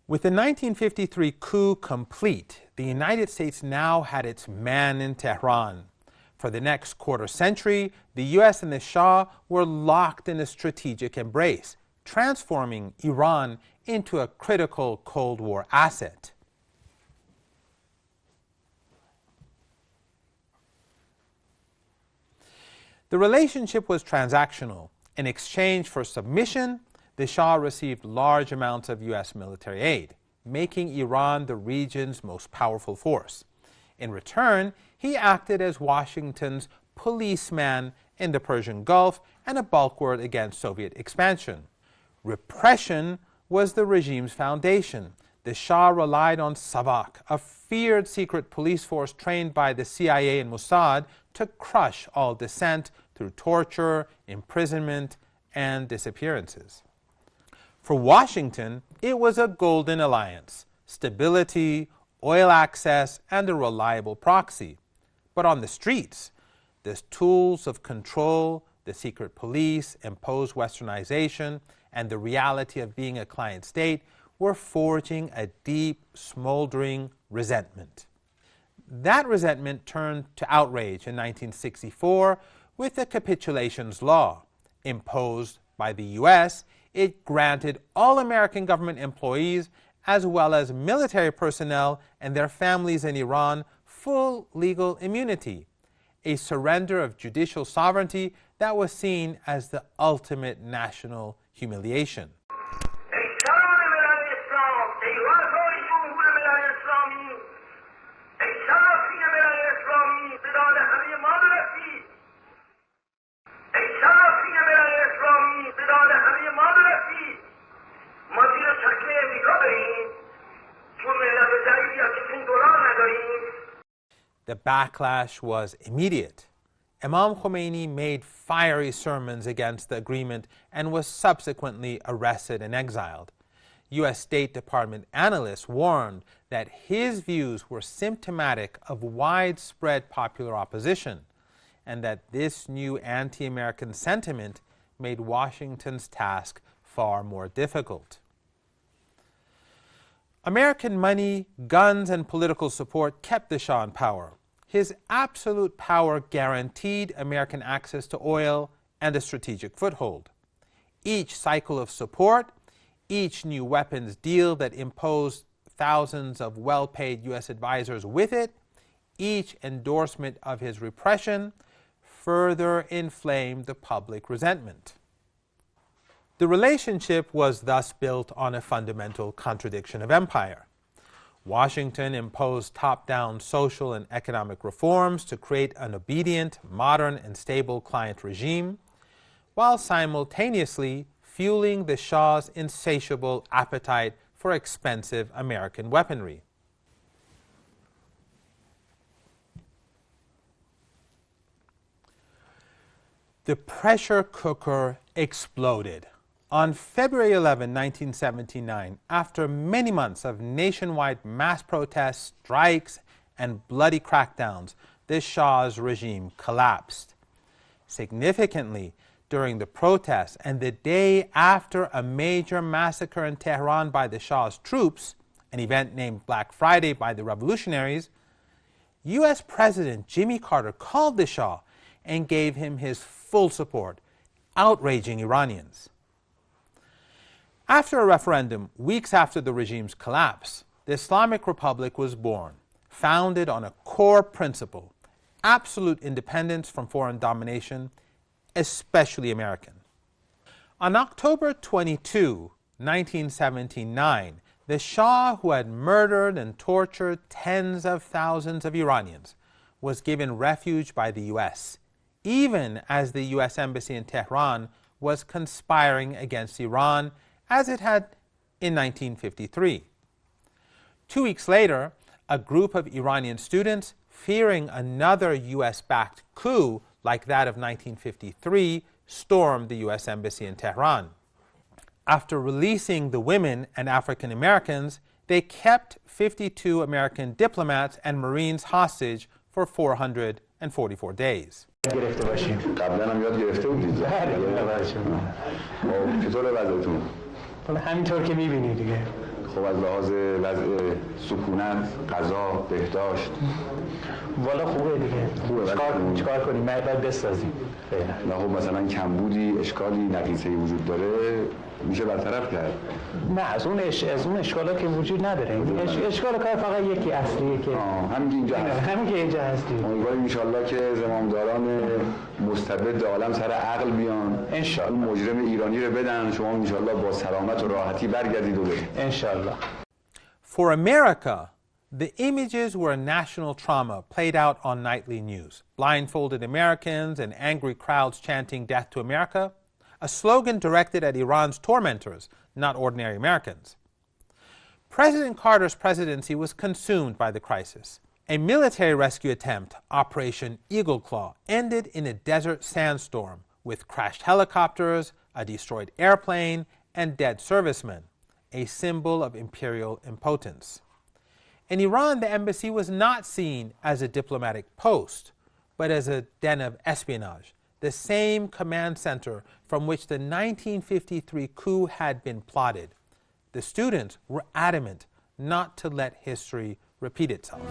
With the 1953 coup complete, the United States now had its man in Tehran. For the next quarter century, the U.S. and the Shah were locked in a strategic embrace, transforming Iran into a critical Cold War asset. The relationship was transactional. In exchange for submission, the Shah received large amounts of U.S. military aid, making Iran the region's most powerful force. In return, he acted as Washington's policeman in the Persian Gulf and a bulwark against Soviet expansion. Repression was the regime's foundation. The Shah relied on Savak, a feared secret police force trained by the CIA and Mossad to crush all dissent through torture, imprisonment, and disappearances. For Washington, it was a golden alliance: stability, oil access, and a reliable proxy. But on the streets, the tools of control, the secret police, imposed westernization, and the reality of being a client state were forging a deep, smoldering resentment. That resentment turned to outrage in 1964 with the Capitulations Law. Imposed by the U.S., it granted all American government employees, as well as military personnel and their families in Iran, full legal immunity, a surrender of judicial sovereignty that was seen as the ultimate national humiliation. The backlash was immediate. Imam Khomeini made fiery sermons against the agreement and was subsequently arrested and exiled. U.S. State Department analysts warned that his views were symptomatic of widespread popular opposition, and that this new anti-American sentiment made Washington's task far more difficult. American money, guns, and political support kept the Shah in power. His absolute power guaranteed American access to oil and a strategic foothold. Each cycle of support, each new weapons deal that imposed thousands of well-paid U.S. advisors with it, each endorsement of his repression further inflamed the public resentment. The relationship was thus built on a fundamental contradiction of empire. Washington imposed top-down social and economic reforms to create an obedient, modern, and stable client regime, while simultaneously fueling the Shah's insatiable appetite for expensive American weaponry. The pressure cooker exploded. On February 11, 1979, after many months of nationwide mass protests, strikes, and bloody crackdowns, the Shah's regime collapsed. Significantly, during the protests and the day after a major massacre in Tehran by the Shah's troops, an event named Black Friday by the revolutionaries, U.S. President Jimmy Carter called the Shah and gave him his full support, outraging Iranians. After a referendum, weeks after the regime's collapse, the Islamic Republic was born, founded on a core principle: absolute independence from foreign domination, especially American. On October 22, 1979, the Shah, who had murdered and tortured tens of thousands of Iranians, was given refuge by the U.S., even as the U.S. Embassy in Tehran was conspiring against Iran, as it had in 1953. 2 weeks later, a group of Iranian students, fearing another U.S.-backed coup like that of 1953, stormed the U.S. Embassy in Tehran. After releasing the women and African Americans, they kept 52 American diplomats and Marines hostage for 444 days. همینطور که می‌بینی دیگه. خب از لحاظ وضع سکونت، غذا، بهداشت والا خوبه دیگه. چیکار کنیم؟ ما باید بسازیم. نه خب مثلا کمبودی، اشکالی، نقیضه‌ای وجود داره میشه برطرف کرد. نه از اون اشکالات که وجود نداره. اشکال کار فقط یکی اصلیه که همین که اینجا هست. همین که اینجا هستیم. امیدواریم ان شاءالله که زمامداران مستبد عالم سر عقل بیان. ان شاءالله. مجرم ایرانی رو بدن، شما ان شاءالله با سلامت و راحتی برگردید و برید. ان شاءالله. For America, the images were a national trauma played out on nightly news. Blindfolded Americans and angry crowds chanting "Death to America," a slogan directed at Iran's tormentors, not ordinary Americans. President Carter's presidency was consumed by the crisis. A military rescue attempt, Operation Eagle Claw, ended in a desert sandstorm with crashed helicopters, a destroyed airplane, and dead servicemen, a symbol of imperial impotence. In Iran, the embassy was not seen as a diplomatic post, but as a den of espionage, the same command center from which the 1953 coup had been plotted. The students were adamant not to let history repeat itself.